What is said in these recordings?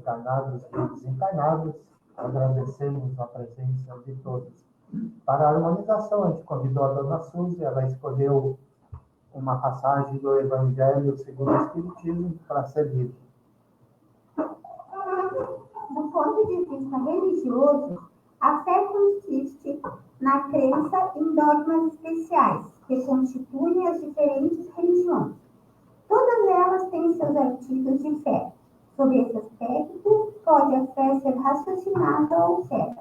encarnados e desencarnados, agradecemos a presença de todos. Para a harmonização, a gente convidou a dona Suzy, ela escolheu uma passagem do Evangelho segundo o Espiritismo para ser lida. Do ponto de vista religioso, a fé consiste na crença em dogmas especiais, que constituem as diferentes religiões. Todas elas têm seus artigos de fé. Sob esse aspecto, pode a fé ser raciocinada ou cega.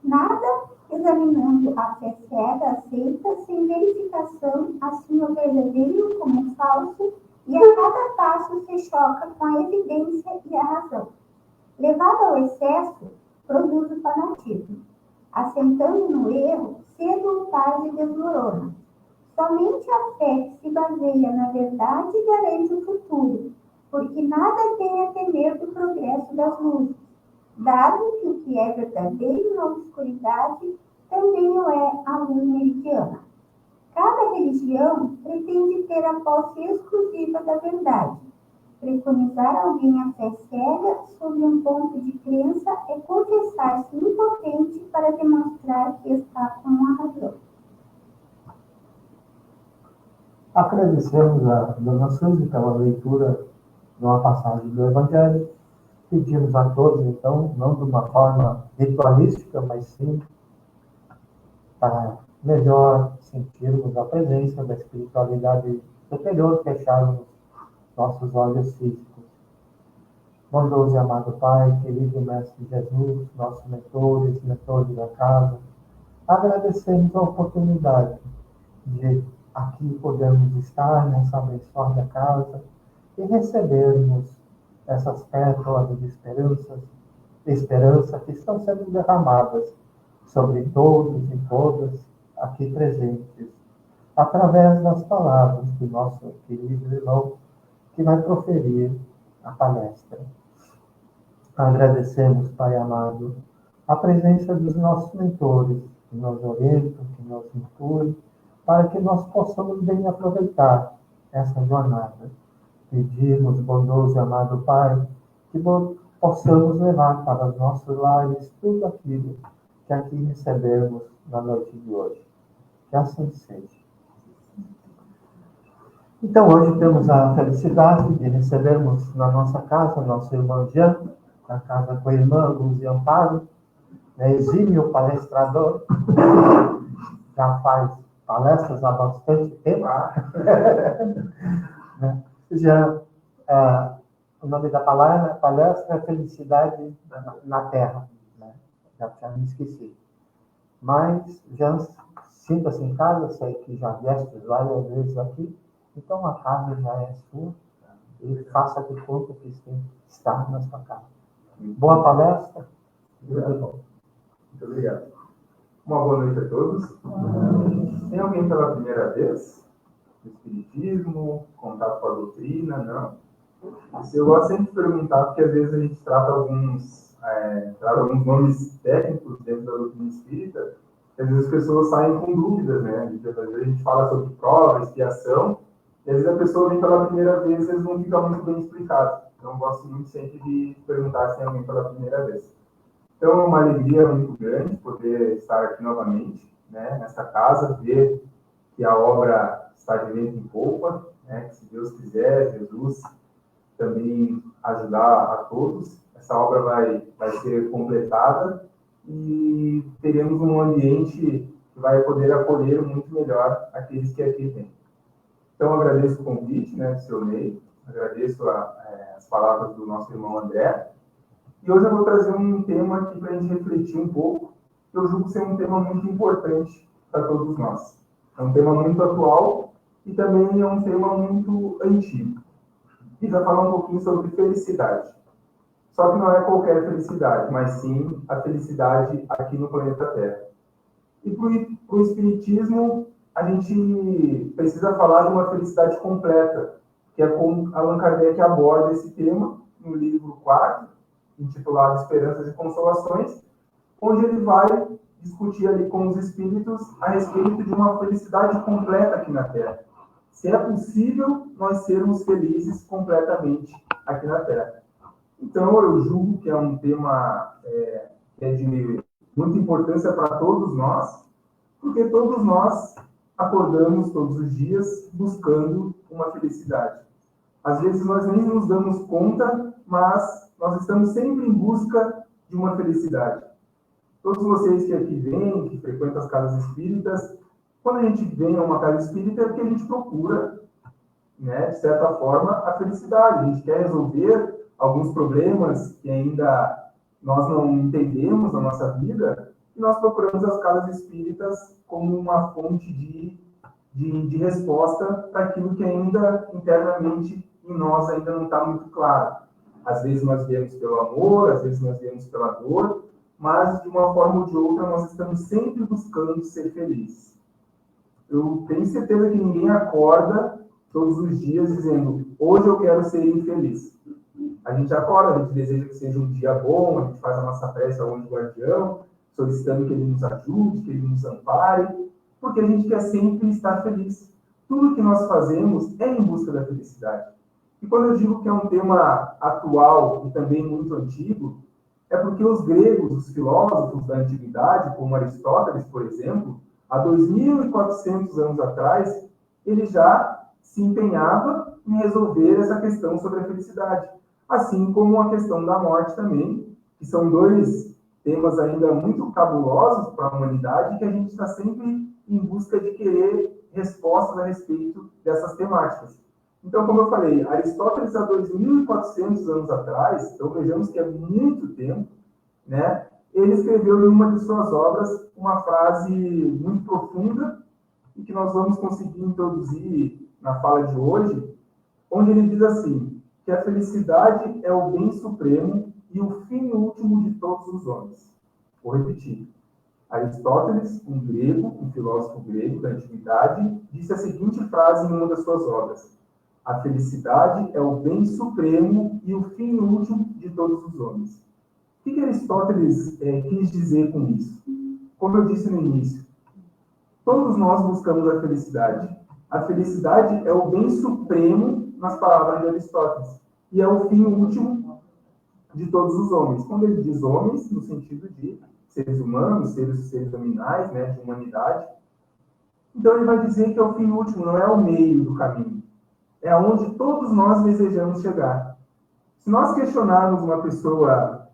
Nada, examinando a fé cega, aceita sem verificação, assim o verdadeiro como o falso, e a cada passo se choca com a evidência e a razão. Levado ao excesso, produz o fanatismo. Assentando no erro, cedo ou tarde desmorona. Somente a fé que se baseia na verdade garante o futuro, porque nada tem a temer do progresso das luzes, dado que o que é verdadeiro na obscuridade também o é à luz meridiana. Cada religião pretende ter a posse exclusiva da verdade. Preconizar alguém a fé cega sob um ponto de crença é confessar-se impotente para demonstrar que está com a razão. Agradecemos a dona Suzy pela leitura de uma passagem do Evangelho. Pedimos a todos, então, não de uma forma ritualística, mas sim para melhor sentirmos a presença da espiritualidade superior, fecharmos nossos olhos físicos. Bondoso e amado Pai, querido Mestre Jesus, nossos mentores da casa, agradecemos a oportunidade de aqui podermos estar nessa abençoada casa e recebermos essas pétalas de esperança que estão sendo derramadas sobre todos e todas aqui presentes, através das palavras do nosso querido irmão que vai proferir a palestra. Agradecemos, Pai amado, a presença dos nossos mentores, que nos orientam, que nos intuem, para que nós possamos bem aproveitar essa jornada. Pedimos, bondoso e amado Pai, que possamos levar para os nossos lares tudo aquilo que aqui recebemos na noite de hoje. Que assim seja. Então, hoje temos a felicidade de recebermos na nossa casa nosso irmão Jean, na casa com a irmã Luz e Amparo, exímio palestrador, já faz palestras há bastante tempo. Já, o nome da palestra é Felicidade na Terra. Já me esqueci. Mas, Jean, sinta-se em casa, sei que já vieste várias vezes aqui, então a casa já é sua, e faça de conta que está na sua casa. Boa palestra. Muito obrigado. Uma boa noite a todos. Tem alguém pela primeira vez? No Espiritismo, contato com a doutrina? Não? Isso eu gosto sempre de perguntar, porque às vezes a gente trata alguns nomes técnicos dentro da doutrina espírita, e às vezes as pessoas saem com dúvidas, né? Às vezes a gente fala sobre prova, expiação, e às vezes a pessoa vem pela primeira vez e eles não ficam muito bem explicados. Então, eu gosto muito sempre de perguntar se tem alguém pela primeira vez. Então, é uma alegria muito grande poder estar aqui novamente, né, nessa casa, ver que a obra está de vento em polpa, né, que se Deus quiser, Jesus também ajudar a todos, essa obra vai ser completada e teremos um ambiente que vai poder acolher muito melhor aqueles que aqui têm. Então, agradeço o convite, né, do seu Ney, agradeço as palavras do nosso irmão André, e hoje eu vou trazer um tema aqui para a gente refletir um pouco, que eu julgo ser um tema muito importante para todos nós. É um tema muito atual e também é um tema muito antigo. E vai falar um pouquinho sobre felicidade. Só que não é qualquer felicidade, mas sim a felicidade aqui no planeta Terra. E para o Espiritismo, a gente precisa falar de uma felicidade completa, que é como Allan Kardec aborda esse tema no livro 4, intitulado Esperanças e Consolações, onde ele vai discutir ali com os espíritos a respeito de uma felicidade completa aqui na Terra. Se é possível nós sermos felizes completamente aqui na Terra. Então, eu julgo que é um tema que é de muita importância para todos nós, porque todos nós acordamos todos os dias buscando uma felicidade. Às vezes nós nem nos damos conta, mas nós estamos sempre em busca de uma felicidade. Todos vocês que aqui vêm, que frequentam as casas espíritas, quando a gente vem a uma casa espírita é porque a gente procura, né, de certa forma, a felicidade. A gente quer resolver alguns problemas que ainda nós não entendemos na nossa vida, e nós procuramos as casas espíritas como uma fonte de resposta para aquilo que ainda internamente em nós ainda não está muito claro. Às vezes nós viemos pelo amor, às vezes nós viemos pela dor, mas de uma forma ou de outra nós estamos sempre buscando ser felizes. Eu tenho certeza que ninguém acorda todos os dias dizendo, hoje eu quero ser infeliz. A gente acorda, a gente deseja que seja um dia bom, a gente faz a nossa prece ao anjo guardião, solicitando que ele nos ajude, que ele nos ampare, porque a gente quer sempre estar feliz. Tudo que nós fazemos é em busca da felicidade. E quando eu digo que é um tema atual e também muito antigo, é porque os gregos, os filósofos da antiguidade, como Aristóteles, por exemplo, há 2.400 anos atrás, ele já se empenhava em resolver essa questão sobre a felicidade. Assim como a questão da morte também, que são dois temas ainda muito cabulosos para a humanidade, que a gente está sempre em busca de querer respostas a respeito dessas temáticas. Então, como eu falei, Aristóteles há 2.400 anos atrás, então vejamos que é muito tempo, né? Ele escreveu em uma de suas obras uma frase muito profunda e que nós vamos conseguir introduzir na fala de hoje, onde ele diz assim, que a felicidade é o bem supremo e o fim último de todos os homens. Vou repetir. Aristóteles, um grego, um filósofo grego da antiguidade, disse a seguinte frase em uma das suas obras: a felicidade é o bem supremo e o fim último de todos os homens. O que Aristóteles quis dizer com isso? Como eu disse no início, todos nós buscamos a felicidade. A felicidade é o bem supremo, nas palavras de Aristóteles, e é o fim último de todos os homens. Quando ele diz homens, no sentido de seres humanos, seres nominais, né, de humanidade, então ele vai dizer que é o fim último, não é o meio do caminho. É onde todos nós desejamos chegar. Se nós questionarmos uma pessoa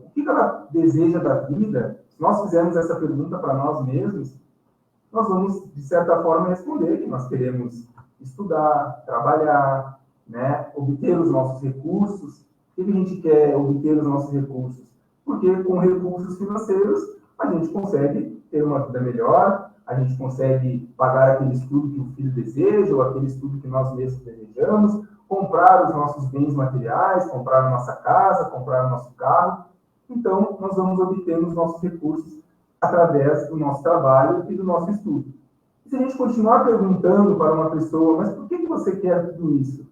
o que ela deseja da vida, se nós fizermos essa pergunta para nós mesmos, nós vamos, de certa forma, responder que nós queremos estudar, trabalhar, né, obter os nossos recursos. Por que a gente quer obter os nossos recursos? Porque com recursos financeiros a gente consegue ter uma vida melhor, a gente consegue pagar aquele estudo que o filho deseja, ou aquele estudo que nós mesmos desejamos, comprar os nossos bens materiais, comprar a nossa casa, comprar o nosso carro. Então, nós vamos obter os nossos recursos através do nosso trabalho e do nosso estudo. E se a gente continuar perguntando para uma pessoa, mas por que você quer tudo isso?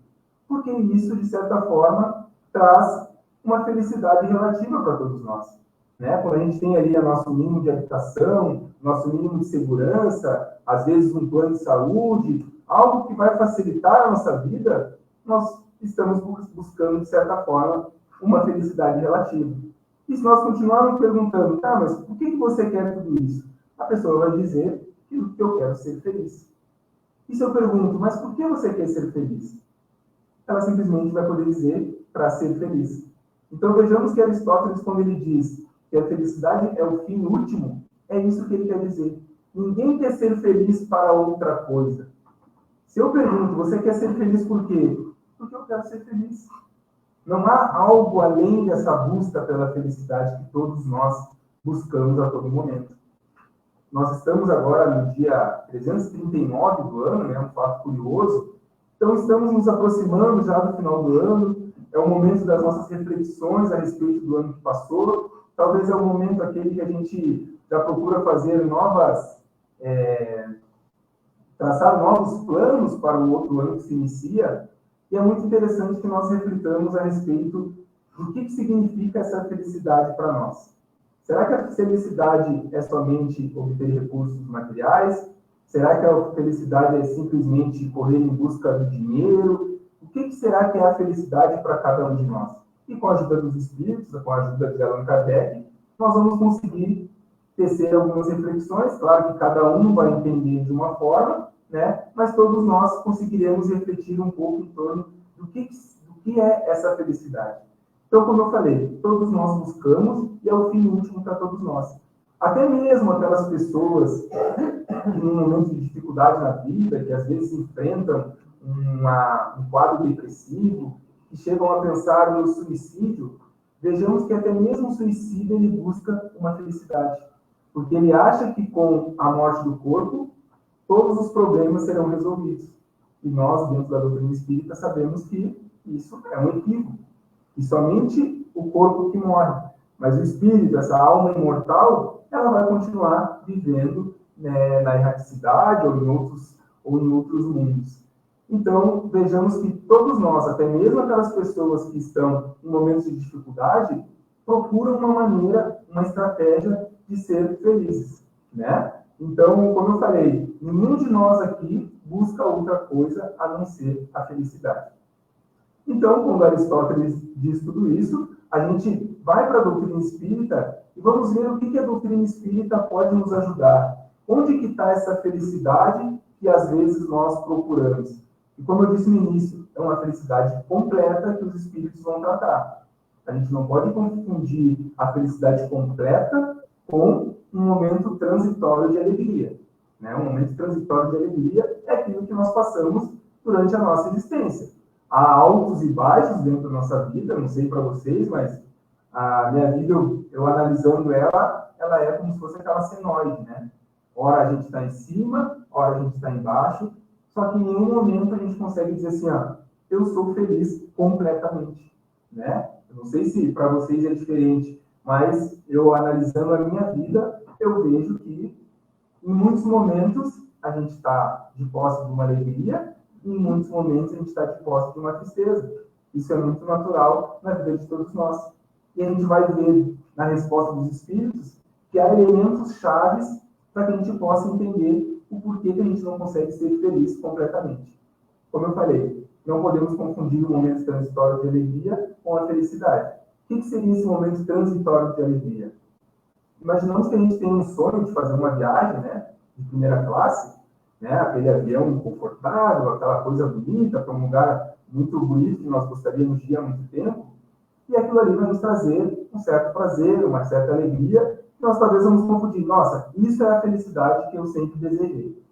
Porque isso, de certa forma, traz uma felicidade relativa para todos nós. Né? Quando a gente tem ali o nosso mínimo de habitação, nosso mínimo de segurança, às vezes um plano de saúde, algo que vai facilitar a nossa vida, nós estamos buscando, de certa forma, uma felicidade relativa. E se nós continuarmos perguntando, tá, mas por que você quer tudo isso? A pessoa vai dizer que eu quero ser feliz. E se eu pergunto, mas por que você quer ser feliz? Ela simplesmente vai poder dizer para ser feliz. Então vejamos que Aristóteles, quando ele diz que a felicidade é o fim último, é isso que ele quer dizer. Ninguém quer ser feliz para outra coisa. Se eu pergunto, você quer ser feliz por quê? Porque eu quero ser feliz. Não há algo além dessa busca pela felicidade que todos nós buscamos a todo momento. Nós estamos agora no dia 339 do ano, né, um fato curioso. Então, estamos nos aproximando já do final do ano. É o momento das nossas reflexões a respeito do ano que passou. Talvez é o momento aquele que a gente já procura fazer traçar novos planos para o outro ano que se inicia. E é muito interessante que nós reflitamos a respeito do que significa essa felicidade para nós. Será que a felicidade é somente obter recursos materiais? Será que a felicidade é simplesmente correr em busca do dinheiro? O que será que é a felicidade para cada um de nós? que com a ajuda dos espíritos, com a ajuda de Allan Kardec, nós vamos conseguir tecer algumas reflexões. Claro que cada um vai entender de uma forma, né? Mas todos nós conseguiremos refletir um pouco em torno do que é essa felicidade. Então, como eu falei, todos nós buscamos e é o fim último para todos nós. Até mesmo aquelas pessoas que, num momento de dificuldade na vida, que às vezes enfrentam um quadro depressivo, que chegam a pensar no suicídio, vejamos que até mesmo o suicídio ele busca uma felicidade. Porque ele acha que com a morte do corpo, todos os problemas serão resolvidos. E nós, dentro da doutrina espírita, sabemos que isso é um equívoco. E somente o corpo que morre. Mas o espírito, essa alma imortal, ela vai continuar vivendo, né, na erraticidade ou em outros mundos. Então, vejamos que todos nós, até mesmo aquelas pessoas que estão em momentos de dificuldade, procuram uma maneira, uma estratégia de ser felizes, né? Então, como eu falei, nenhum de nós aqui busca outra coisa a não ser a felicidade. Então, quando Aristóteles diz tudo isso, a gente vai para a doutrina espírita e vamos ver o que a doutrina espírita pode nos ajudar. Onde que está essa felicidade que às vezes nós procuramos? E como eu disse no início, é uma felicidade completa que os espíritos vão tratar. A gente não pode confundir a felicidade completa com um momento transitório de alegria, né? Um momento transitório de alegria é aquilo que nós passamos durante a nossa existência. Há altos e baixos dentro da nossa vida, não sei para vocês, mas a minha vida, eu analisando ela é como se fosse aquela senoide, né? Ora a gente está em cima, ora a gente está embaixo, só que em nenhum momento a gente consegue dizer assim, eu sou feliz completamente, né? Eu não sei se para vocês é diferente, mas eu analisando a minha vida, eu vejo que em muitos momentos a gente está de posse de uma alegria, e em muitos momentos a gente está de posse de uma tristeza. Isso é muito natural na vida de todos nós. E a gente vai ver na resposta dos espíritos que há elementos chaves para que a gente possa entender o porquê que a gente não consegue ser feliz completamente. Como eu falei, não podemos confundir o momento transitório de alegria com a felicidade. O que seria esse momento transitório de alegria? Imaginamos que a gente tem um sonho de fazer uma viagem, né, de primeira classe, né, aquele avião confortável, aquela coisa bonita, para um lugar muito bonito que nós gostaríamos de ir há muito tempo, e aquilo ali vai nos trazer um certo prazer, uma certa alegria, e nós talvez vamos confundir, nossa, isso é a felicidade que eu sempre desejei.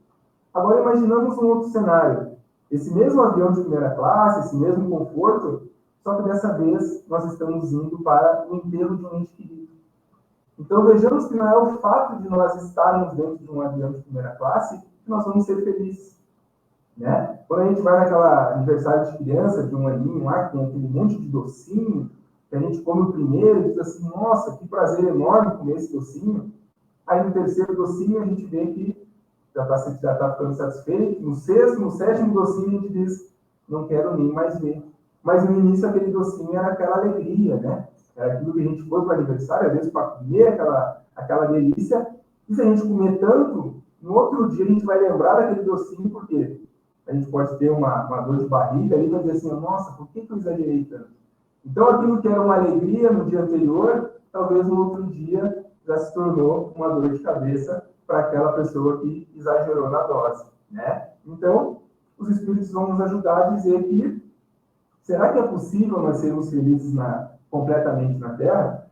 Agora imaginamos um outro cenário, esse mesmo avião de primeira classe, esse mesmo conforto, só que dessa vez nós estamos indo para o enterro de um ente querido. Então vejamos que não é o fato de nós estarmos dentro de um avião de primeira classe que nós vamos ser felizes, né? Quando a gente vai naquela aniversário de criança, de um aninho lá, que tem aquele monte de docinho, que a gente come o primeiro e diz assim, nossa, que prazer enorme comer esse docinho. Aí no terceiro docinho a gente vê que já está ficando satisfeito. No sexto, no sétimo docinho a gente diz, não quero nem mais ver. Mas no início aquele docinho era aquela alegria, né? Era aquilo que a gente foi para o aniversário, às vezes para comer aquela delícia. E se a gente comer tanto, no outro dia a gente vai lembrar daquele docinho, porque a gente pode ter uma dor de barriga e vai dizer assim, nossa, por que eu exagerei tanto? Então aquilo que era uma alegria no dia anterior, talvez no outro dia já se tornou uma dor de cabeça para aquela pessoa que exagerou na dose, né? Então, os espíritos vão nos ajudar a dizer que será que é possível nós sermos felizes completamente na Terra?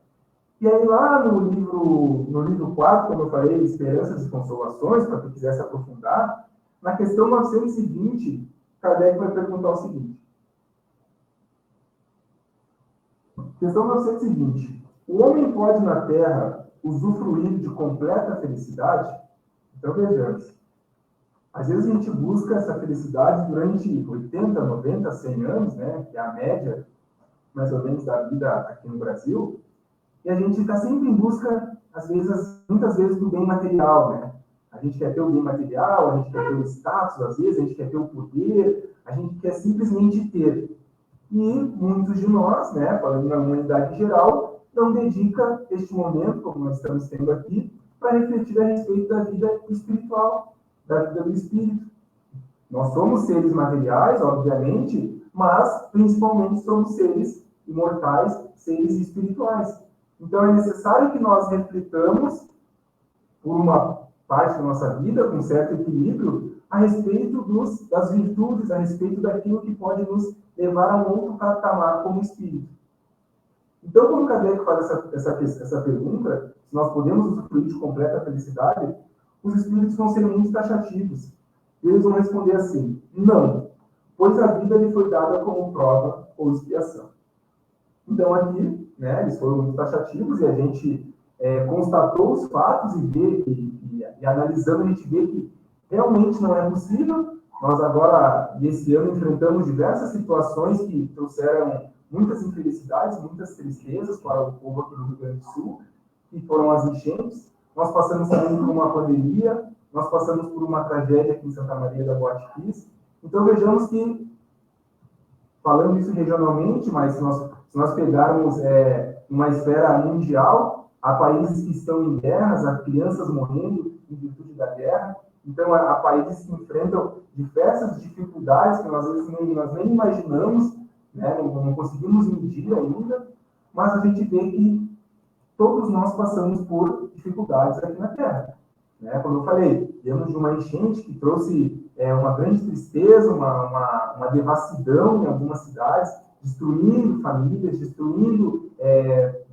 E aí lá no livro 4, como eu falei, Esperanças e Consolações, para quem quiser se aprofundar, na questão 920, Kardec vai perguntar o seguinte. Questão 920. O homem pode na Terra usufruir de completa felicidade? Então vejamos. Às vezes a gente busca essa felicidade durante 80, 90, 100 anos, né, que é a média, mais ou menos, da vida aqui no Brasil, e a gente está sempre em busca, muitas vezes, do bem material, né? A gente quer ter o bem material, a gente quer ter o status, às vezes, a gente quer ter o poder, a gente quer simplesmente ter. E muitos de nós, né, falando na humanidade em geral, não dedica este momento, como nós estamos tendo aqui, para refletir a respeito da vida espiritual, da vida do espírito. Nós somos seres materiais, obviamente, mas principalmente somos seres imortais, seres espirituais. Então é necessário que nós reflitamos, por uma parte da nossa vida, com certo equilíbrio, a respeito das virtudes, a respeito daquilo que pode nos levar a um outro patamar como espírito. Então, quando Kardec faz essa pergunta, se nós podemos usufruir de completa felicidade, os espíritos vão ser muito taxativos. E eles vão responder assim: não, pois a vida lhe foi dada como prova ou expiação. Então, aqui, né, eles foram muito taxativos e a gente constatou os fatos e analisando, a gente vê que realmente não é possível. Nós agora, nesse ano, enfrentamos diversas situações que trouxeram muitas infelicidades, muitas tristezas para o povo aqui do Rio Grande do Sul, que foram as enchentes. Nós passamos também por uma pandemia, nós passamos por uma tragédia aqui em Santa Maria da Boate Kiss. Então, vejamos que, falando isso regionalmente, mas se nós pegarmos uma esfera mundial, há países que estão em guerras, há crianças morrendo em virtude da guerra. Então, há países que enfrentam diversas dificuldades que nós, às vezes, nós nem imaginamos, né? Não conseguimos medir ainda, mas a gente vê que todos nós passamos por dificuldades aqui na Terra. Né? Como eu falei, viemos de uma enchente que trouxe uma grande tristeza, uma devassidão em algumas cidades, destruindo famílias, destruindo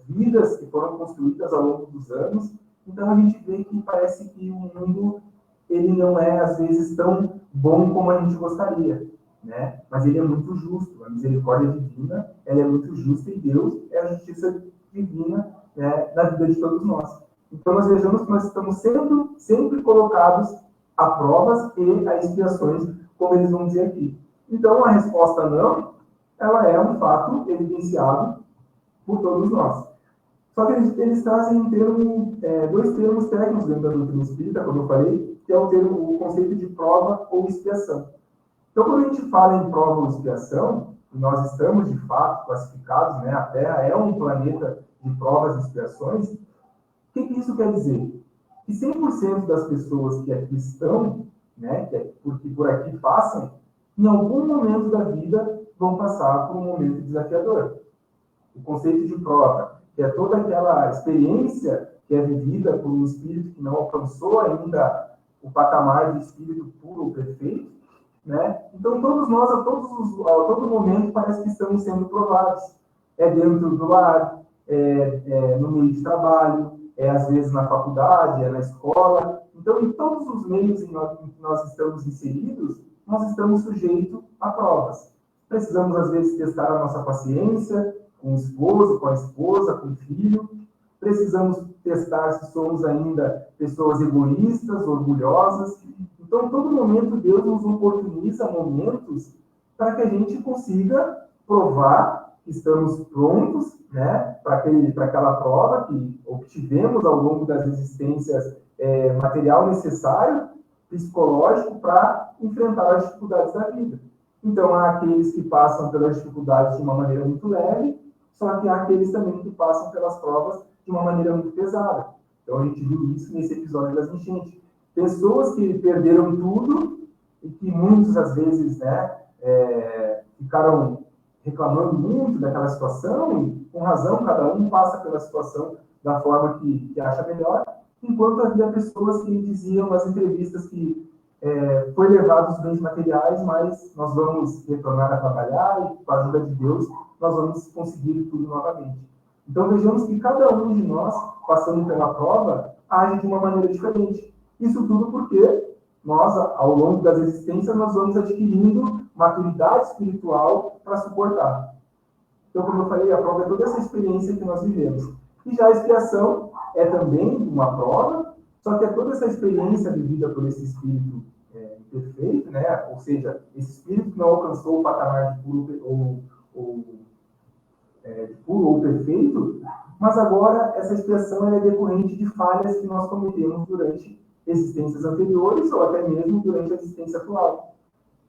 vidas que foram construídas ao longo dos anos. Então, a gente vê que parece que o mundo ele não é, às vezes, tão bom como a gente gostaria. Né? Mas ele é muito justo, a misericórdia divina ela é muito justa e Deus é a justiça divina, né, na vida de todos nós. Então nós vejamos que nós estamos sendo sempre colocados a provas e a expiações, como eles vão dizer aqui. Então a resposta não, ela é um fato evidenciado por todos nós. Só que eles trazem dois termos técnicos dentro da doutrina espírita, como eu falei, que é o conceito de prova ou expiação. Então, quando a gente fala em prova ou expiação, nós estamos, de fato, classificados, né? A Terra é um planeta de provas e expiações. O que isso quer dizer? Que 100% das pessoas que aqui estão, né, que por aqui passam, em algum momento da vida vão passar por um momento desafiador. O conceito de prova, que é toda aquela experiência que é vivida por um espírito que não alcançou ainda o patamar de espírito puro ou perfeito, né? Então, todos nós, a todo momento, parece que estamos sendo provados. É dentro do lar, no meio de trabalho, às vezes na faculdade, na escola. Então, em todos os meios em que nós estamos inseridos, nós estamos sujeitos a provas. Precisamos, às vezes, testar a nossa paciência com o esposo, com a esposa, com o filho. Precisamos testar se somos ainda pessoas egoístas, orgulhosas. Então, em todo momento, Deus nos oportuniza momentos para que a gente consiga provar que estamos prontos, né, para aquela prova que obtivemos ao longo das existências, material necessário, psicológico, para enfrentar as dificuldades da vida. Então, há aqueles que passam pelas dificuldades de uma maneira muito leve, só que há aqueles também que passam pelas provas de uma maneira muito pesada. Então, a gente viu isso nesse episódio das enchentes. Pessoas que perderam tudo e que muitos, às vezes, né, ficaram reclamando muito daquela situação e, com razão, cada um passa pela situação da forma que acha melhor, enquanto havia pessoas que diziam nas entrevistas que foi levado os bens materiais, mas nós vamos retornar a trabalhar e, com a ajuda de Deus, nós vamos conseguir tudo novamente. Então, vejamos que cada um de nós, passando pela prova, age de uma maneira diferente. Isso tudo porque nós, ao longo das existências, nós vamos adquirindo maturidade espiritual para suportar. Então, como eu falei, a prova é toda essa experiência que nós vivemos. E já a expiação é também uma prova, só que é toda essa experiência vivida por esse espírito perfeito, né? Ou seja, esse espírito que não alcançou o patamar de puro ou perfeito, mas agora essa expiação é decorrente de falhas que nós cometemos durante existências anteriores ou até mesmo durante a existência atual.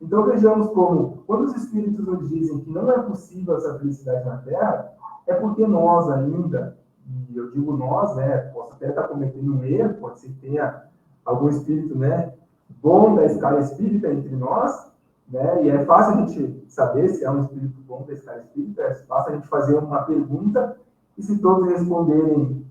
Então vejamos como, quando os espíritos nos dizem que não é possível essa felicidade na Terra, é porque nós ainda, e eu digo nós, né, posso até estar cometendo um erro, pode ser que tenha algum espírito, né, bom da escala espírita entre nós, né? E é fácil a gente saber se é um espírito bom desse cara espírita, é fácil a gente fazer uma pergunta e se todos responderem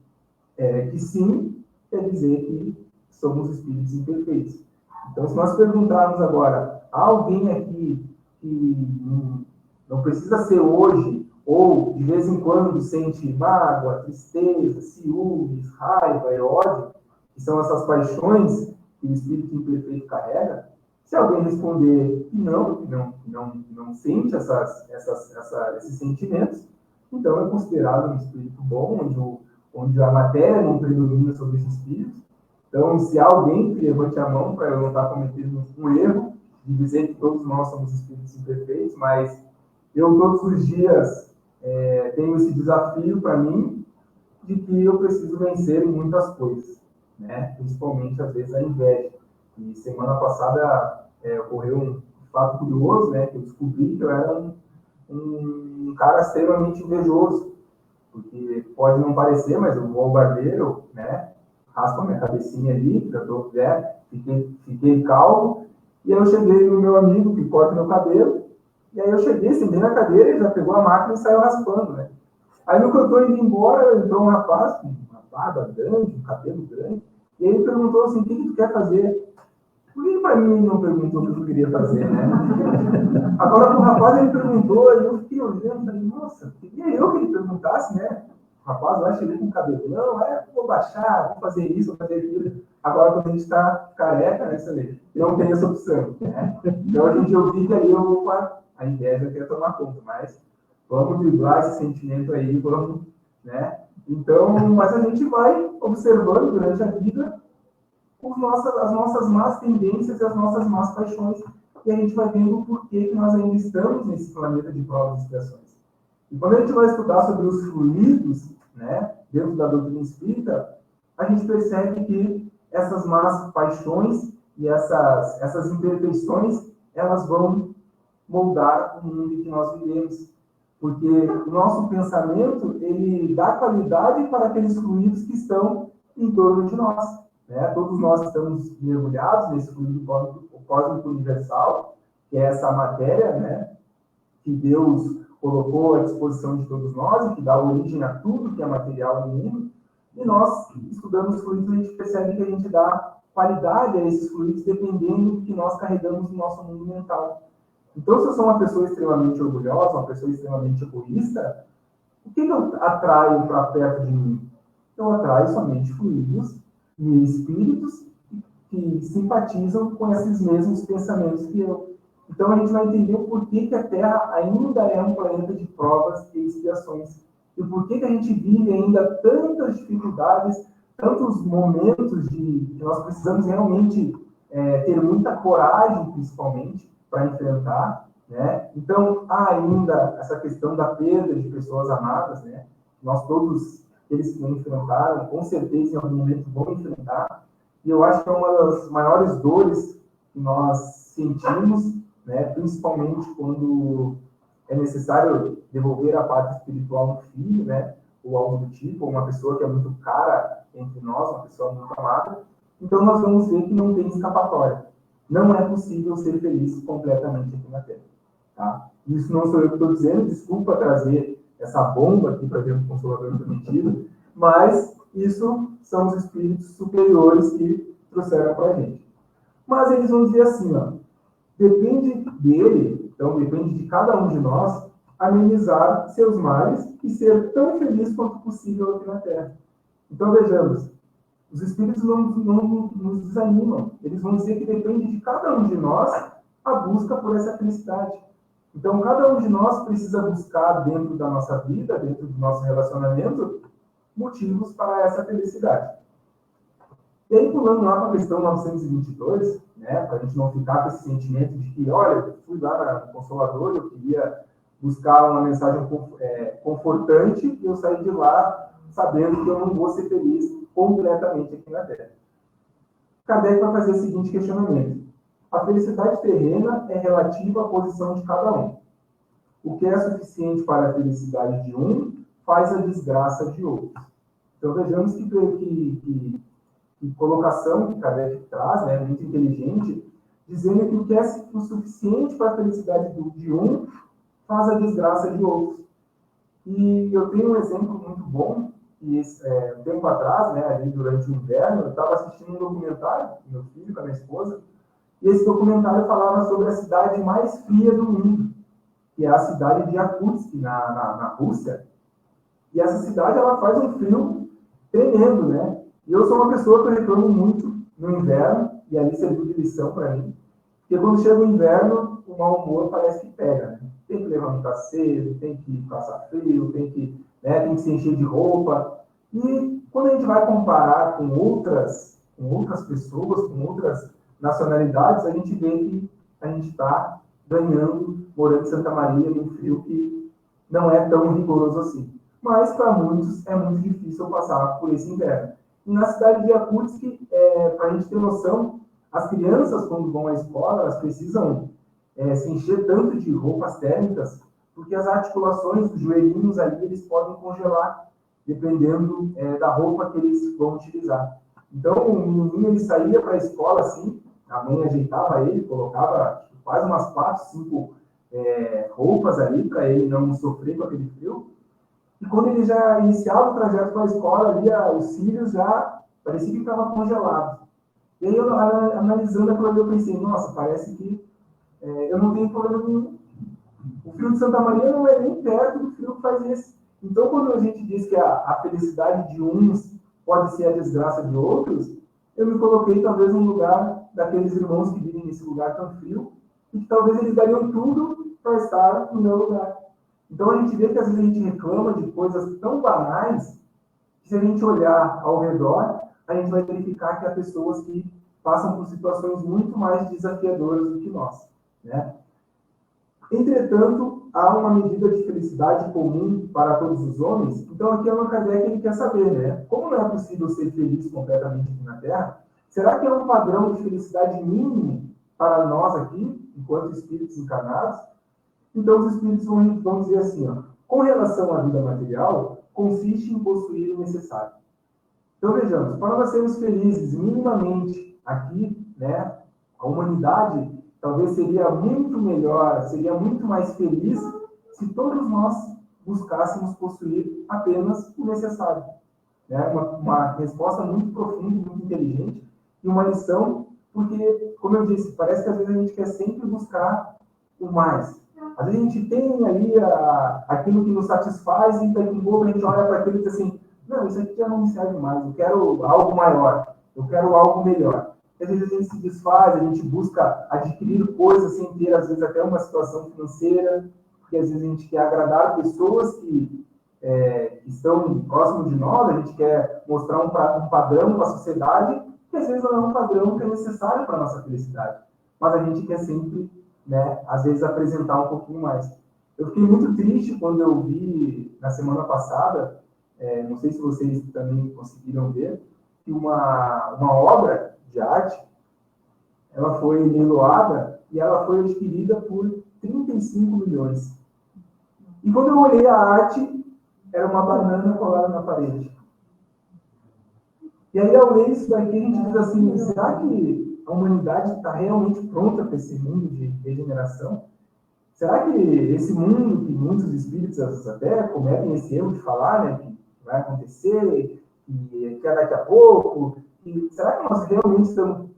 que sim, quer dizer que somos espíritos imperfeitos. Então, se nós perguntarmos agora, há alguém aqui que não precisa ser hoje, ou de vez em quando sente mágoa, tristeza, ciúmes, raiva e ódio, que são essas paixões que o espírito imperfeito carrega, se alguém responder que não sente esses sentimentos, então é considerado um espírito bom, onde a matéria não predomina sobre esse espírito. Então, se há alguém que levante a mão para eu não estar cometendo um erro, de dizer que todos nós somos espíritos imperfeitos, mas eu todos os dias tenho esse desafio para mim de que eu preciso vencer em muitas coisas, né? Principalmente, às vezes, a inveja. E semana passada ocorreu um fato curioso, né? Que eu descobri que eu era um cara extremamente invejoso, porque pode não parecer, mas eu vou ao barbeiro, né? Raspa minha cabecinha ali, que eu tô fiquei calmo, e aí eu cheguei no meu amigo que corta meu cabelo, e aí eu cheguei, sentei na cadeira, ele já pegou a máquina e saiu raspando, né? Aí no que eu tô indo embora, entrou um rapaz com uma barba grande, um cabelo grande, e ele perguntou assim, o que tu quer fazer? Por que para mim ele não perguntou o que eu queria fazer, né? Agora, o rapaz, ele perguntou, e eu fiquei olhando, falei, nossa, queria eu que ele perguntasse, né? O rapaz lá chegou com o cabelão, vou baixar, vou fazer isso, vou fazer aquilo. Agora, quando a gente está careca, né, você não tem essa opção, né? Então, a gente ouviu que aí, opa, a inveja quer tomar conta, mas vamos driblar esse sentimento aí, vamos, né? Então, mas a gente vai observando durante a vida as nossas más tendências e as nossas más paixões, e a gente vai vendo o porquê que nós ainda estamos nesse planeta de provas e expiações. E quando a gente vai estudar sobre os fluidos, né, dentro da doutrina espírita, a gente percebe que essas más paixões e essas imperfeições, elas vão moldar o mundo em que nós vivemos. Porque o nosso pensamento, ele dá qualidade para aqueles fluidos que estão em torno de nós. Né? Todos nós estamos mergulhados nesse fluido cósmico universal, que é essa matéria, né, que Deus colocou à disposição de todos nós e que dá origem a tudo que é material no mundo. E nós, estudando os fluidos, a gente percebe que a gente dá qualidade a esses fluidos dependendo do que nós carregamos no nosso mundo mental. Então, se eu sou uma pessoa extremamente orgulhosa, uma pessoa extremamente egoísta, o que eu atraio para perto de mim? Eu atraio somente fluidos e espíritos que simpatizam com esses mesmos pensamentos que eu. Então, a gente vai entender o porquê que a Terra ainda é um planeta de provas e expiações. E o porquê que a gente vive ainda tantas dificuldades, tantos momentos que nós precisamos realmente ter muita coragem, principalmente, para enfrentar. Né? Então, há ainda essa questão da perda de pessoas amadas. Né? Nós todos, eles que não enfrentaram, com certeza, em algum momento vão enfrentar. E eu acho que é uma das maiores dores que nós sentimos, né? Principalmente quando é necessário devolver a parte espiritual do filho, né? Ou algo do tipo, ou uma pessoa que é muito cara entre nós, uma pessoa muito amada. Então, nós vamos ver que não tem escapatória. Não é possível ser feliz completamente aqui na Terra. Tá? Isso não sou eu que estou dizendo, desculpa trazer essa bomba aqui para dentro do Consolador Prometido, mas isso são os espíritos superiores que trouxeram para a gente. Mas eles vão dizer assim, ó, depende dele, então depende de cada um de nós, amenizar seus males e ser tão feliz quanto possível aqui na Terra. Então vejamos, os espíritos não nos desanimam, eles vão dizer que depende de cada um de nós a busca por essa felicidade. Então cada um de nós precisa buscar dentro da nossa vida, dentro do nosso relacionamento, motivos para essa felicidade. E aí, pulando lá para a questão 922, né, para a gente não ficar com esse sentimento de que, olha, eu fui lá no Consolador, eu queria buscar uma mensagem confortante e eu saí de lá sabendo que eu não vou ser feliz completamente aqui na Terra. Kardec vai fazer o seguinte questionamento. A felicidade terrena é relativa à posição de cada um. O que é suficiente para a felicidade de um faz a desgraça de outros. Então, vejamos que colocação que Kardec traz, né, muito inteligente, dizendo que o que é o suficiente para a felicidade de um faz a desgraça de outros. E eu tenho um exemplo muito bom, que um tempo atrás, né, ali durante o inverno, eu estava assistindo um documentário, com meu filho, com a minha esposa, e esse documentário falava sobre a cidade mais fria do mundo, que é a cidade de Yakutsk, na Rússia. E essa cidade, ela faz um frio tremendo, né? E eu sou uma pessoa que eu reclamo muito no inverno, e ali serviu de lição para mim, porque quando chega o inverno, o mau humor parece que pega, né? Tem que levantar cedo, tem que passar frio, tem que se encher de roupa. E quando a gente vai comparar com outras pessoas, com outras nacionalidades, a gente vê que a gente está ganhando, morando em Santa Maria, num frio que não é tão rigoroso assim. Mas, para muitos, é muito difícil passar por esse inverno. E na cidade de Yakutsk, para a gente ter noção, as crianças, quando vão à escola, elas precisam se encher tanto de roupas térmicas, porque as articulações dos joelhinhos ali, eles podem congelar, dependendo da roupa que eles vão utilizar. Então, o menininho, ele saía para a escola assim, a mãe ajeitava ele, colocava quase umas 4, 5 roupas ali, para ele não sofrer com aquele frio. E quando ele já iniciava o trajeto para a escola, ali, os cílios já parecia que estavam congelados. E aí, eu, analisando aquilo ali, eu pensei, nossa, parece que eu não tenho problema nenhum. O frio de Santa Maria não é nem perto do frio que faz esse. Então, quando a gente diz que a felicidade de uns pode ser a desgraça de outros, eu me coloquei talvez no lugar daqueles irmãos que vivem nesse lugar tão frio, e que talvez eles dariam tudo para estar no meu lugar. Então, a gente vê que às vezes a gente reclama de coisas tão banais, que se a gente olhar ao redor, a gente vai verificar que há pessoas que passam por situações muito mais desafiadoras do que nós, né? Entretanto, há uma medida de felicidade comum para todos os homens. Então, aqui Allan Kardec ele quer saber, né? Como não é possível ser feliz completamente aqui na Terra, será que é um padrão de felicidade mínimo para nós aqui, enquanto espíritos encarnados? Então, os espíritos vão dizer assim, ó, com relação à vida material, consiste em possuir o necessário. Então, vejamos, para nós sermos felizes minimamente aqui, né, a humanidade talvez seria muito melhor, seria muito mais feliz se todos nós buscássemos possuir apenas o necessário. Né? Uma resposta muito profunda, muito inteligente, e uma lição, porque, como eu disse, parece que às vezes a gente quer sempre buscar o mais. Às vezes a gente tem ali aquilo que nos satisfaz, e daqui a pouco a gente olha para aquilo e diz assim, não, isso aqui já não me serve mais, eu quero algo maior, eu quero algo melhor. Às vezes a gente se desfaz, a gente busca adquirir coisas sem ter, às vezes, até uma situação financeira, porque às vezes a gente quer agradar pessoas que estão próximo de nós, a gente quer mostrar um padrão para a sociedade, que às vezes não é um padrão que é necessário para a nossa felicidade. Mas a gente quer sempre, né, às vezes, apresentar um pouquinho mais. Eu fiquei muito triste quando eu vi, na semana passada, não sei se vocês também conseguiram ver, que uma obra de arte, ela foi leiloada e ela foi adquirida por 35 milhões. E quando eu olhei a arte, era uma banana colada na parede. E aí, ao ler isso daqui, a gente diz assim, será que a humanidade está realmente pronta para esse mundo de regeneração? Será que esse mundo, que muitos espíritos até cometem esse erro de falar, né, que vai acontecer, que é daqui a pouco, e será que nós realmente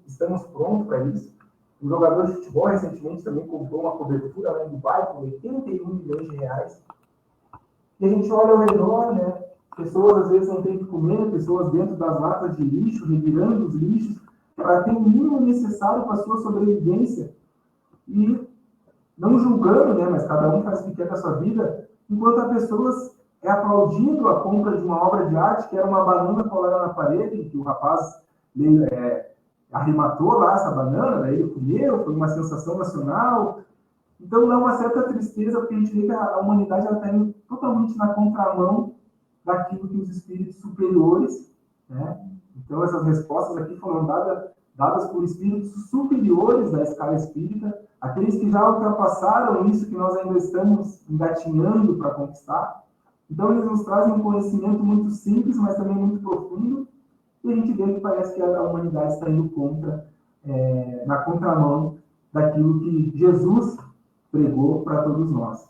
estamos prontos para isso? Um jogador de futebol recentemente também comprou uma cobertura lá em Dubai por 81 milhões de reais. E a gente olha ao redor, né? Pessoas às vezes não têm que comer, pessoas dentro das latas de lixo, revirando os lixos, para ter o mínimo necessário para a sua sobrevivência. E não julgando, né? Mas cada um faz o que quer da sua vida, enquanto as pessoas aplaudindo a compra de uma obra de arte, que era uma banana colada na parede, que o rapaz arrematou lá essa banana, daí ele comeu, foi uma sensação nacional. Então dá uma certa tristeza, porque a gente vê que a humanidade está indo totalmente na contramão daquilo que os espíritos superiores, né? Então essas respostas aqui foram dadas por espíritos superiores da escala espírita, aqueles que já ultrapassaram isso que nós ainda estamos engatinhando para conquistar. Então, eles nos trazem um conhecimento muito simples, mas também muito profundo, e a gente vê que parece que a humanidade está indo contra na contramão daquilo que Jesus pregou para todos nós.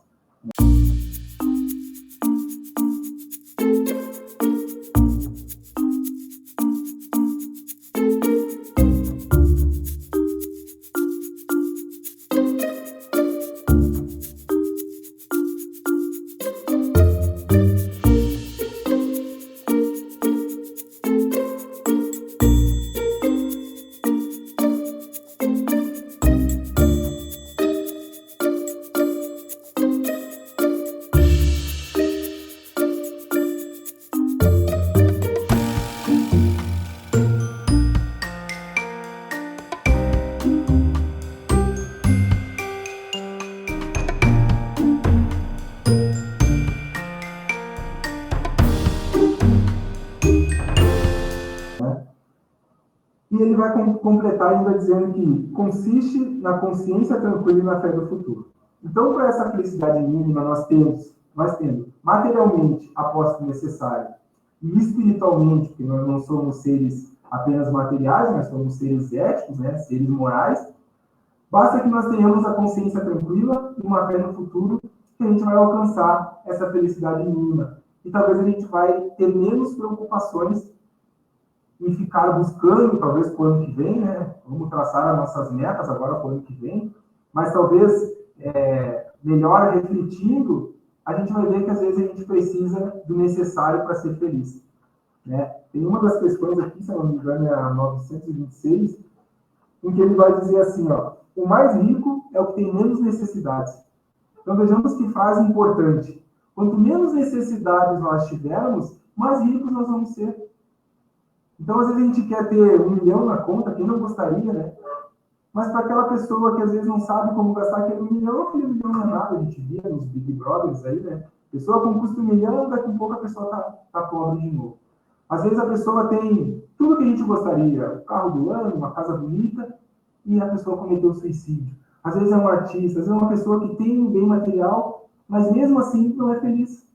E ele vai completar ainda dizendo que consiste na consciência tranquila e na fé do futuro. Então, para essa felicidade mínima, nós tendo materialmente a posse necessária e espiritualmente, porque nós não somos seres apenas materiais, nós somos seres éticos, né, seres morais, basta que nós tenhamos a consciência tranquila e uma fé no futuro que a gente vai alcançar essa felicidade mínima. E talvez a gente vai ter menos preocupações em ficar buscando, talvez, para o ano que vem, né? Vamos traçar as nossas metas agora para o ano que vem, mas talvez, melhor refletindo, a gente vai ver que às vezes a gente precisa do necessário para ser feliz. Né? Tem uma das questões aqui, se eu não me engano, é a 926, em que ele vai dizer assim, ó, o mais rico é o que tem menos necessidades. Então vejamos que frase importante. Quanto menos necessidades nós tivermos, mais ricos nós vamos ser. Então, às vezes, a gente quer ter 1 milhão na conta, quem não gostaria, né? Mas para aquela pessoa que, às vezes, não sabe como gastar aquele 1 milhão, aquele 1 milhão não é nada. A gente via nos Big Brothers aí, né? Pessoa com custo 1 milhão, daqui a pouco a pessoa tá pobre de novo. Às vezes, a pessoa tem tudo que a gente gostaria. O carro do ano, uma casa bonita, e a pessoa cometeu suicídio. Às vezes, é um artista, às vezes, é uma pessoa que tem um bem material, mas, mesmo assim, não é feliz.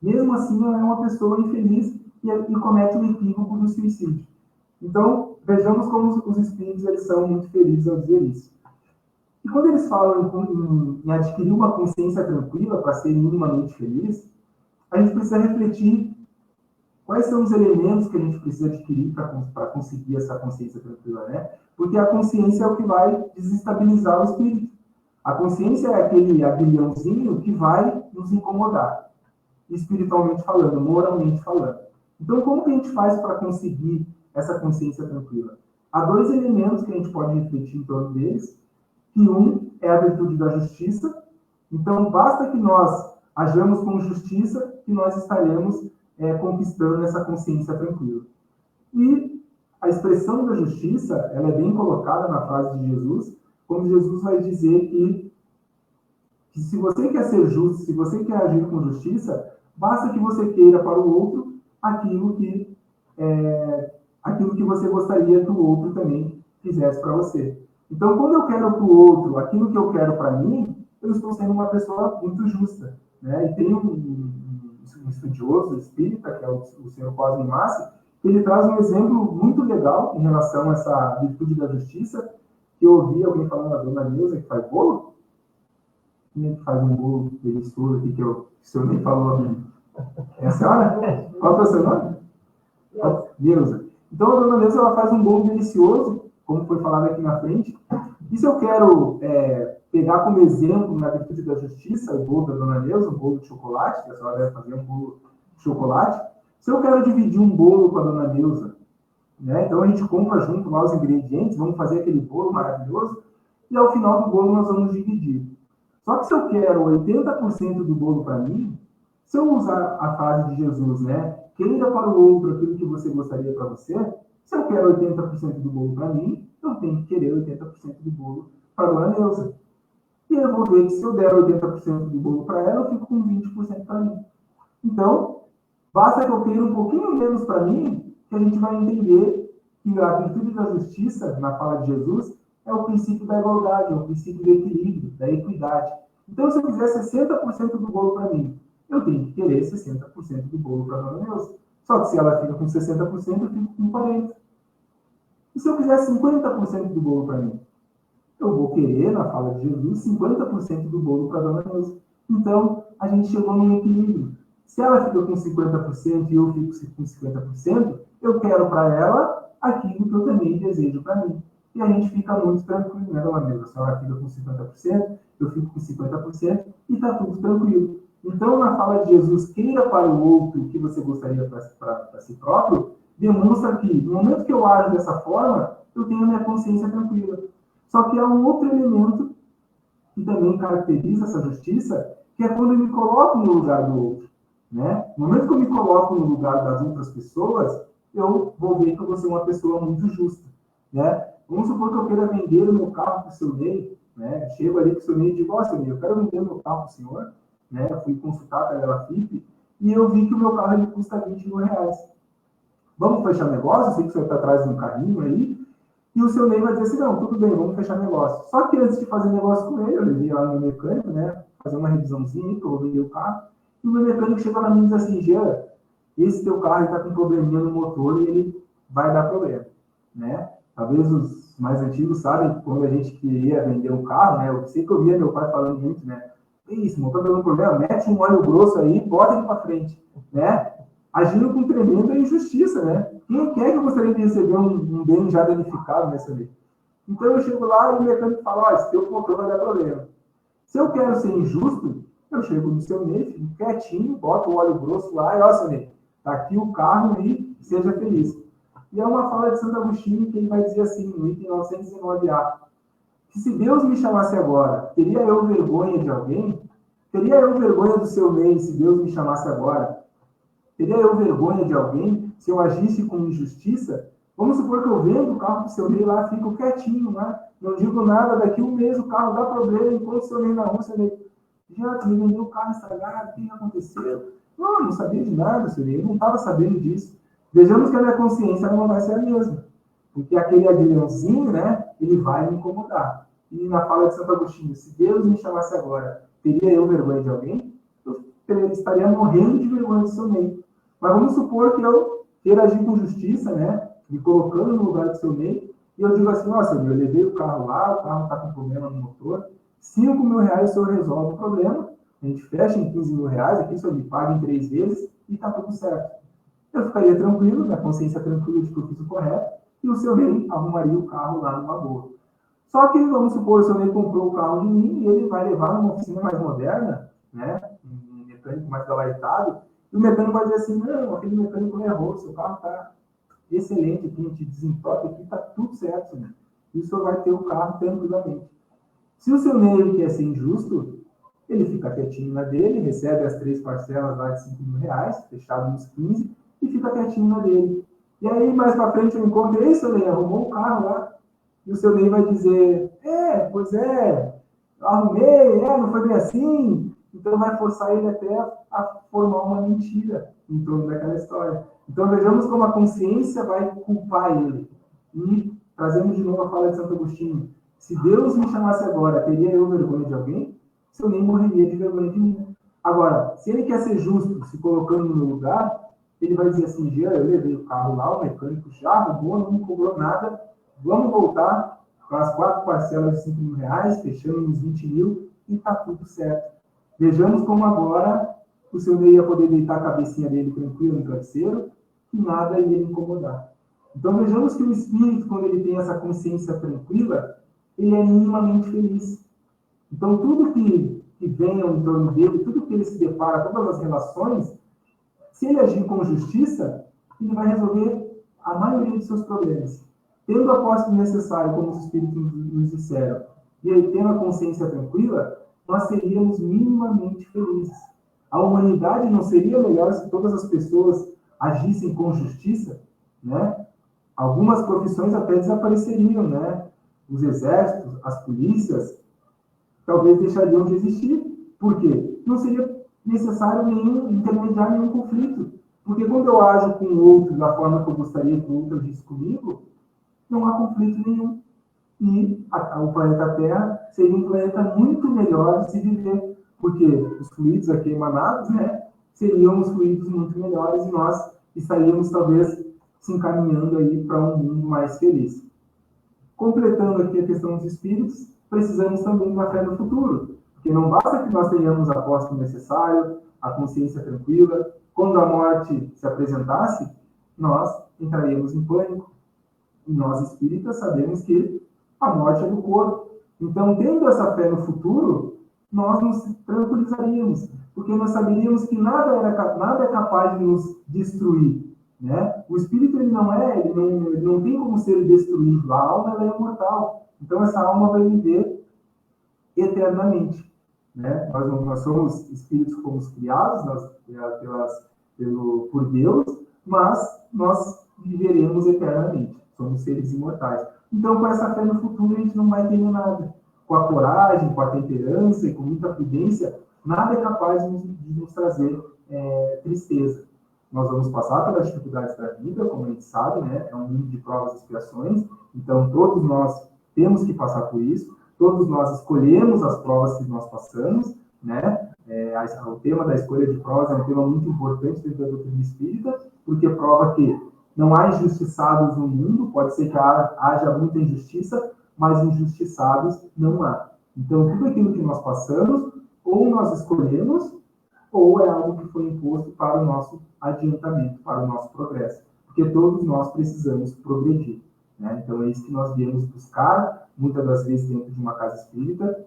Mesmo assim, ela é uma pessoa infeliz, e comete o equívoco do suicídio. Então, vejamos como os espíritos eles são muito felizes ao dizer isso. E quando eles falam em adquirir uma consciência tranquila para ser minimamente feliz, a gente precisa refletir quais são os elementos que a gente precisa adquirir para conseguir essa consciência tranquila, né? Porque a consciência é o que vai desestabilizar o espírito. A consciência é aquele agrilhãozinho que vai nos incomodar, espiritualmente falando, moralmente falando. Então, como que a gente faz para conseguir essa consciência tranquila? Há 2 elementos que a gente pode refletir em torno deles, que um é a virtude da justiça. Então, basta que nós hajamos com justiça que nós estaremos conquistando essa consciência tranquila. E a expressão da justiça, ela é bem colocada na frase de Jesus, quando Jesus vai dizer que se você quer ser justo, se você quer agir com justiça, basta que você queira para o outro aquilo que você gostaria que o outro também fizesse para você. Então, quando eu quero para o outro aquilo que eu quero para mim, eu estou sendo uma pessoa muito justa. Né? E tem um estudioso espírita, que é o senhor Cosme Massi, que ele traz um exemplo muito legal em relação a essa virtude da justiça, que eu ouvi alguém falando da dona Neuza, que faz bolo. Quem é que faz um bolo delicioso aqui que o senhor nem falou a mim? É a senhora? Qual é o seu nome? Neuza. Então, a dona Neuza ela faz um bolo delicioso, como foi falado aqui na frente. E se eu quero pegar como exemplo, na virtude da justiça, o bolo da dona Neuza, um bolo de chocolate, que a senhora deve fazer um bolo de chocolate. Se eu quero dividir um bolo com a dona Neuza, né, então a gente compra junto lá os ingredientes, vamos fazer aquele bolo maravilhoso, e ao final do bolo nós vamos dividir. Só que se eu quero 80% do bolo para mim, se eu usar a frase de Jesus, né? Queira para o outro aquilo que você gostaria para você, se eu quero 80% do bolo para mim, eu tenho que querer 80% do bolo para a dona Neuza. E eu vou ver que se eu der 80% do bolo para ela, eu fico com 20% para mim. Então, basta que eu queira um pouquinho menos para mim, que a gente vai entender que a virtude da justiça, na fala de Jesus, é o princípio da igualdade, é o princípio do equilíbrio, da equidade. Então, se eu quiser 60% do bolo para mim, eu tenho que querer 60% do bolo para a dona Neuza. Só que se ela fica com 60%, eu fico com 40%. E se eu quiser 50% do bolo para mim? Eu vou querer, na fala de Jesus, 50% do bolo para a dona Neuza. Então, a gente chegou num equilíbrio. Se ela fica com 50% e eu fico com 50%, eu quero para ela aquilo que eu também desejo para mim. E a gente fica muito tranquilo, né, dona Neuza? A senhora fica com 50%, eu fico com 50% e está tudo tranquilo. Então, na fala de Jesus, queira para o outro o que você gostaria para si próprio, demonstra que, no momento que eu ajo dessa forma, eu tenho a minha consciência tranquila. Só que há um outro elemento que também caracteriza essa justiça, que é quando eu me coloco no lugar do outro. Né? No momento que eu me coloco no lugar das outras pessoas, eu vou ver que eu vou ser uma pessoa muito justa. Né? Vamos supor que eu queira vender o meu carro para o seu Ney, né? Chego ali para o seu Ney e digo, ó, seu Ney, eu quero vender o meu carro para o senhor. Né? Eu fui consultar a Ela Flip e eu vi que o meu carro ele custa 20 mil reais. Vamos fechar negócio? Eu sei que o senhor está atrás de um carrinho aí. E o seu Ney vai dizer assim, não, tudo bem, vamos fechar negócio. Só que antes de fazer negócio com ele, eu levei lá no meu mecânico, né? Fazer uma revisãozinha, que eu vou vender o carro. E o meu mecânico chega lá e me diz assim, Jean, esse teu carro está com um probleminha no motor e ele vai dar problema, né? Talvez os mais antigos sabem que quando a gente queria vender um carro, né? Eu sei que eu via meu pai falando muito, né? Isso, motor dando problema, mete um óleo grosso aí, bota ele para frente, né? Agindo com tremenda injustiça, né? Quem quer que gostaria de receber um bem já danificado nessa lei? Então eu chego lá e o mecânico fala, ó, esse teu motor vai dar problema. Se eu quero ser injusto, eu chego no seu Ney, fico quietinho, boto o óleo grosso lá e, ó, seu Ney, tá aqui o carro e seja feliz. E é uma fala de Santo Agostinho que ele vai dizer assim, no item 909A, que se Deus me chamasse agora, teria eu vergonha de alguém? Teria eu vergonha do seu Ney se Deus me chamasse agora? Teria eu vergonha de alguém se eu agisse com injustiça? Vamos supor que eu vendo o carro do seu Ney lá, fico quietinho lá, não digo nada, daqui um mês o carro dá problema, enquanto o seu Ney na rua, seu Ney, já me vendeu o carro estragado, o que aconteceu? Não sabia de nada, seu Ney, eu não estava sabendo disso. Vejamos que a minha consciência não vai ser a mesma, porque aquele aguilhãozinho, né, ele vai me incomodar. E na fala de Santo Agostinho, se Deus me chamasse agora, teria eu vergonha de alguém? Eu estaria morrendo de vergonha do seu Ney. Mas vamos supor que eu queira agir com justiça, né? Me colocando no lugar do seu Ney, e eu digo assim, nossa, eu levei o carro lá, o carro está com problema no motor, 5 mil reais o senhor resolve o problema, a gente fecha em 15 mil reais, aqui o senhor me paga em 3 vezes, e está tudo certo. Eu ficaria tranquilo, minha consciência tranquila de que eu fiz o correto, e o seu Ney arrumaria o carro lá numa boa. Só que, vamos supor, o seu Ney comprou o carro de mim, e ele vai levar numa oficina mais moderna, né? Um mecânico mais gabaritado, e o mecânico vai dizer assim, não, aquele mecânico errou, seu carro está excelente aqui, a gente desentope aqui, está tudo certo, né? E o senhor vai ter o carro tranquilamente. Se o seu Ney quer ser injusto, ele fica quietinho na dele, recebe as 3 parcelas lá de 5 mil reais, fechado nos 15, e fica quietinho na dele. E aí, mais para frente, eu encontro, ei, seu Ney, arrumou o carro lá. E o seu Ney vai dizer, pois é, eu arrumei, não foi bem assim. Então vai forçar ele até a formar uma mentira em torno daquela história. Então vejamos como a consciência vai culpar ele. E trazemos de novo a fala de Santo Agostinho. Se Deus me chamasse agora, teria eu vergonha de alguém? Se eu nem morreria de vergonha de mim. Agora, se ele quer ser justo, se colocando no meu lugar, ele vai dizer assim, Jean, eu levei o carro lá, o mecânico já arrumou, não me cobrou nada, vamos voltar com as 4 parcelas de 5 mil reais, fechando nos 20 mil, e está tudo certo. Vejamos como agora o seu Ney ia poder deitar a cabecinha dele tranquilo no travesseiro e nada ia lhe incomodar. Então vejamos que o espírito, quando ele tem essa consciência tranquila, ele é minimamente feliz. Então tudo que venha em torno dele, tudo que ele se depara, todas as relações, se ele agir com justiça, ele vai resolver a maioria de seus problemas. Tendo a posse necessária, como os espíritos nos disseram, e aí tendo a consciência tranquila, nós seríamos minimamente felizes. A humanidade não seria melhor se todas as pessoas agissem com justiça, né? Algumas profissões até desapareceriam, né? Os exércitos, as polícias, talvez deixariam de existir. Por quê? Não seria necessário intermediar nenhum conflito. Porque quando eu ajo com o outro da forma que eu gostaria que o outro agisse comigo, não há conflito nenhum. E o planeta Terra seria um planeta muito melhor de se viver, porque os fluidos aqui emanados, né, seriam os fluidos muito melhores e nós estaríamos, talvez, se encaminhando aí para um mundo mais feliz. Completando aqui a questão dos espíritos, precisamos também da fé no futuro, porque não basta que nós tenhamos a posse necessária, a consciência tranquila. Quando a morte se apresentasse, nós entraríamos em pânico. E nós espíritas sabemos que a morte é do corpo. Então, tendo essa fé no futuro, nós nos tranquilizaríamos, porque nós saberíamos que nada é capaz de nos destruir, né? O espírito ele não tem como ser destruído. A alma ela é imortal. Então, essa alma vai viver eternamente, né? Nós somos espíritos que fomos criados por Deus, mas nós viveremos eternamente. Somos seres imortais. Então, com essa fé no futuro, a gente não vai ter nada. Com a coragem, com a temperança e com muita prudência, nada é capaz de nos trazer tristeza. Nós vamos passar pelas dificuldades da vida, como a gente sabe, né? É um mundo de provas e expiações. Então, todos nós temos que passar por isso. Todos nós escolhemos as provas que nós passamos, né? O tema da escolha de provas é um tema muito importante dentro da doutrina espírita, porque prova que não há injustiçados no mundo, pode ser que haja muita injustiça, mas injustiçados não há. Então, tudo aquilo que nós passamos, ou nós escolhemos, ou é algo que foi imposto para o nosso adiantamento, para o nosso progresso. Porque todos nós precisamos progredir, né? Então, é isso que nós viemos buscar, muitas das vezes dentro de uma casa espírita.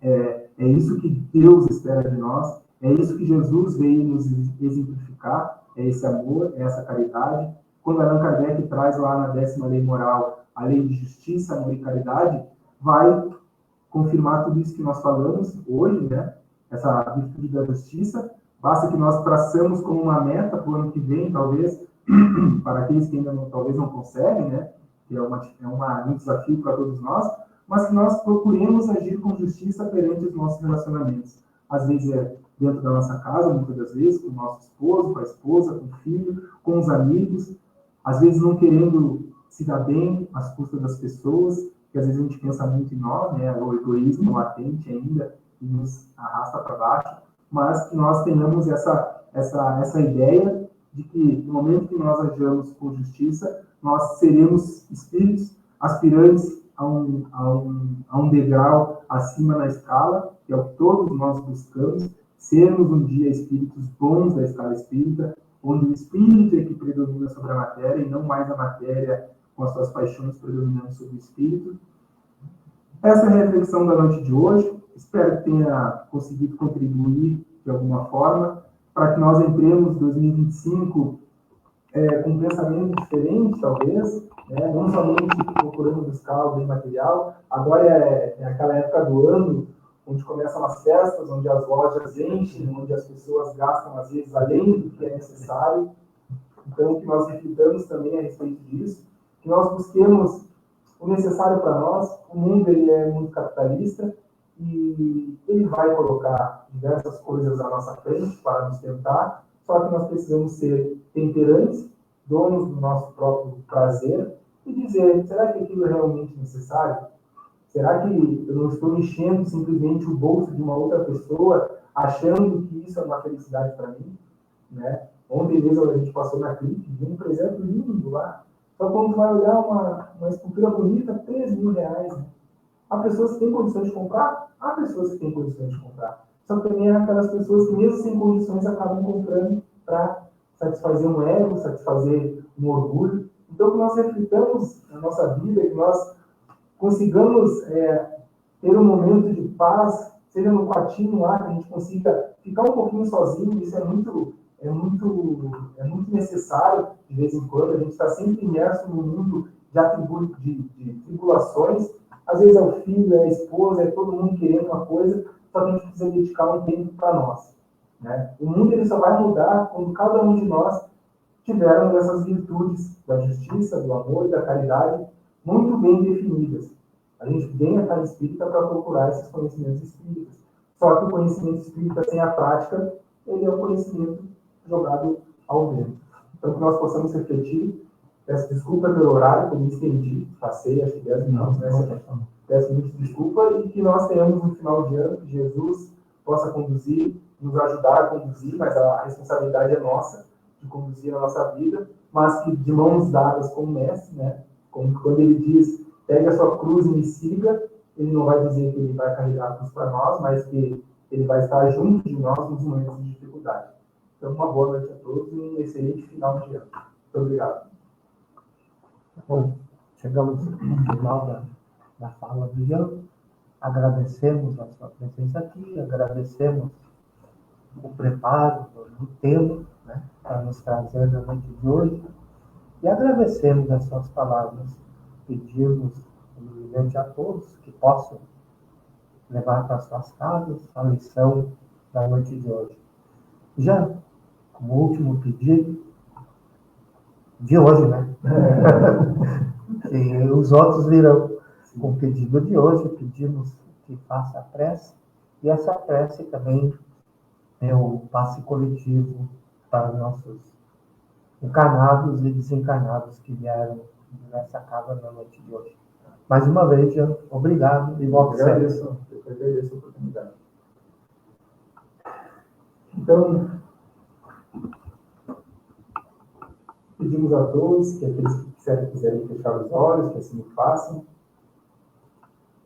É isso que Deus espera de nós, é isso que Jesus veio nos exemplificar, é esse amor, é essa caridade. Quando Allan Kardec traz lá na 10ª lei moral a lei de justiça, amor e caridade, vai confirmar tudo isso que nós falamos hoje, né? Essa virtude da justiça. Basta que nós traçamos como uma meta para o ano que vem, talvez, para aqueles que ainda talvez não conseguem, né? Que é um desafio para todos nós, mas que nós procuremos agir com justiça perante os nossos relacionamentos. Às vezes é dentro da nossa casa, muitas das vezes, com o nosso esposo, com a esposa, com o filho, com os amigos, às vezes não querendo se dar bem às custas das pessoas, que às vezes a gente pensa muito em nós, né? O egoísmo latente ainda que nos arrasta para baixo, mas que nós tenhamos essa ideia de que no momento que nós agimos com justiça, nós seremos espíritos aspirantes a um degrau acima na escala, que é o que todos nós buscamos, sermos um dia espíritos bons da escala espírita, onde o espírito é que predomina sobre a matéria e não mais a matéria com as suas paixões predominando sobre o espírito. Essa é a reflexão da noite de hoje. Espero que tenha conseguido contribuir de alguma forma para que nós entremos em 2025 com um pensamento diferente, talvez, né? Não somente procurando buscar o bem material. Agora é aquela época do ano onde começam as festas, onde as lojas enchem, onde as pessoas gastam, às vezes, além do que é necessário. Então, que nós reflitamos também a respeito disso, que nós busquemos o necessário para nós. O mundo ele é muito capitalista e ele vai colocar diversas coisas à nossa frente para nos tentar, só que nós precisamos ser temperantes, donos do nosso próprio prazer e dizer, será que aquilo é realmente necessário? Será que eu não estou enchendo simplesmente o bolso de uma outra pessoa, achando que isso é uma felicidade para mim? Né? Ontem mesmo a gente passou na CLIP, viu um presente lindo lá. Só quando vai olhar uma escultura bonita, R$3.000. Né? Há pessoas que têm condições de comprar? Há pessoas que têm condições de comprar. Só que também há aquelas pessoas que, mesmo sem condições, acabam comprando para satisfazer um ego, satisfazer um orgulho. Então, que nós reflitamos na nossa vida, que nós consigamos ter um momento de paz, seja no quartinho lá, que a gente consiga ficar um pouquinho sozinho. Isso é muito necessário de vez em quando. A gente está sempre imerso no mundo de tribulações. Às vezes é o filho, é a esposa, é todo mundo querendo uma coisa, só que a gente precisa dedicar um tempo para nós. Né? O mundo ele só vai mudar quando cada um de nós tivermos essas virtudes da justiça, do amor e da caridade muito bem definidas. A gente vem a casa espírita para procurar esses conhecimentos espíritas. Só que o conhecimento espírita sem a prática, ele é um conhecimento jogado ao vento. Então, que nós possamos refletir. Peço desculpa pelo horário, que eu me estendi, passei acho que 10 minutos, né? Peço muito desculpa e que nós tenhamos um final de ano, que Jesus possa conduzir, nos ajudar a conduzir, mas a responsabilidade é nossa, de conduzir a nossa vida, mas que de mãos dadas com o mestre, né? Como quando ele diz, pegue a sua cruz e me siga, ele não vai dizer que ele vai carregar a cruz para nós, mas que ele vai estar junto de nós nos momentos de dificuldade. Então, uma boa noite a todos e um excelente final de ano. Muito obrigado. Bom, chegamos no final da fala do Jean. Agradecemos a sua presença aqui, agradecemos o preparo do tema, né, para nos trazer na noite de hoje, e agradecemos as suas palavras. Pedimos humildemente a todos que possam levar para suas casas a lição da noite de hoje. Já, como último pedido, de hoje, né? E os outros virão. Com o pedido de hoje, pedimos que faça a prece, e essa prece também é o passe coletivo para nossos encarnados e desencarnados que vieram nessa casa na noite de hoje. Mais uma vez, Jean, obrigado e volte sempre. Eu que agradeço a oportunidade. Então, pedimos a todos que aqueles que quiserem fechar os olhos, que assim o façam,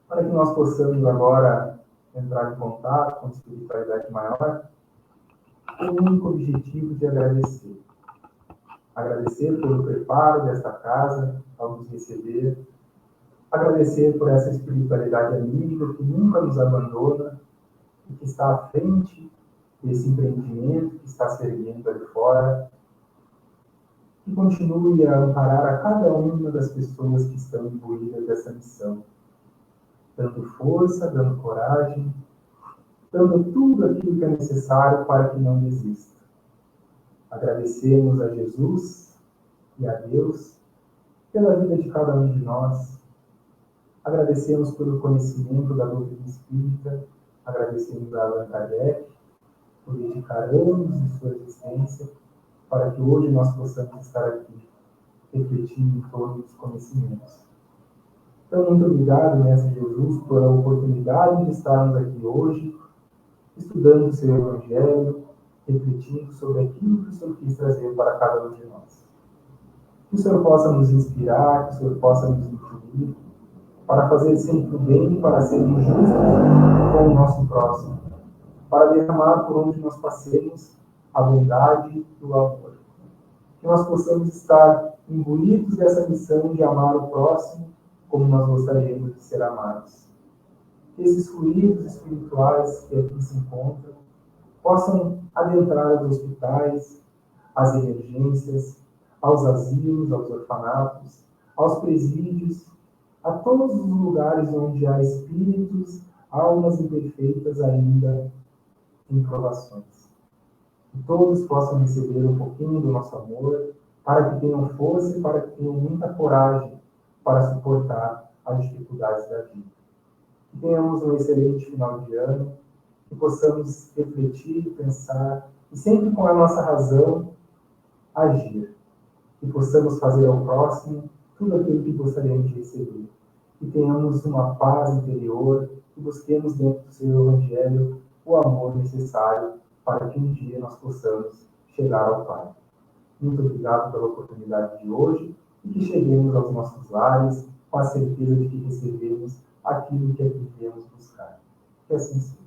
para que nós possamos agora entrar em contato com a espiritualidade maior, com o único objetivo de agradecer. Agradecer pelo preparo desta casa, ao nos receber, agradecer por essa espiritualidade amiga que nunca nos abandona e que está à frente desse empreendimento que está se erguendo ali fora, que continue a amparar a cada uma das pessoas que estão imbuídas dessa missão, dando força, dando coragem, dando tudo aquilo que é necessário para que não desista. Agradecemos a Jesus e a Deus pela vida de cada um de nós. Agradecemos pelo conhecimento da doutrina espírita, agradecemos a Allan Kardec por dedicar anos de sua existência para que hoje nós possamos estar aqui, refletindo em todos os conhecimentos. Então, muito obrigado, Mestre Jesus, pela oportunidade de estarmos aqui hoje, estudando o seu Evangelho, refletindo sobre aquilo que o Senhor quis trazer para cada um de nós. Que o Senhor possa nos inspirar, que o Senhor possa nos instruir, para fazer sempre o bem, para sermos justos com o nosso próximo, para derramar por onde nós passemos a bondade e o amor. Que nós possamos estar imbuídos dessa missão de amar o próximo como nós gostaríamos de ser amados. Que esses fluidos espirituais que aqui se encontram possam adentrar os hospitais, as emergências, aos asilos, aos orfanatos, aos presídios, a todos os lugares onde há espíritos, almas imperfeitas ainda em provações. Que todos possam receber um pouquinho do nosso amor, para que tenham força e para que tenham muita coragem para suportar as dificuldades da vida. Que tenhamos um excelente final de ano, que possamos refletir, pensar e sempre com a nossa razão agir. Que possamos fazer ao próximo tudo aquilo que gostaríamos de receber. Que tenhamos uma paz interior, que busquemos dentro do seu Evangelho o amor necessário para que um dia nós possamos chegar ao Pai. Muito obrigado pela oportunidade de hoje e que cheguemos aos nossos lares com a certeza de que recebemos aquilo que aqui viemos buscar. Que assim seja.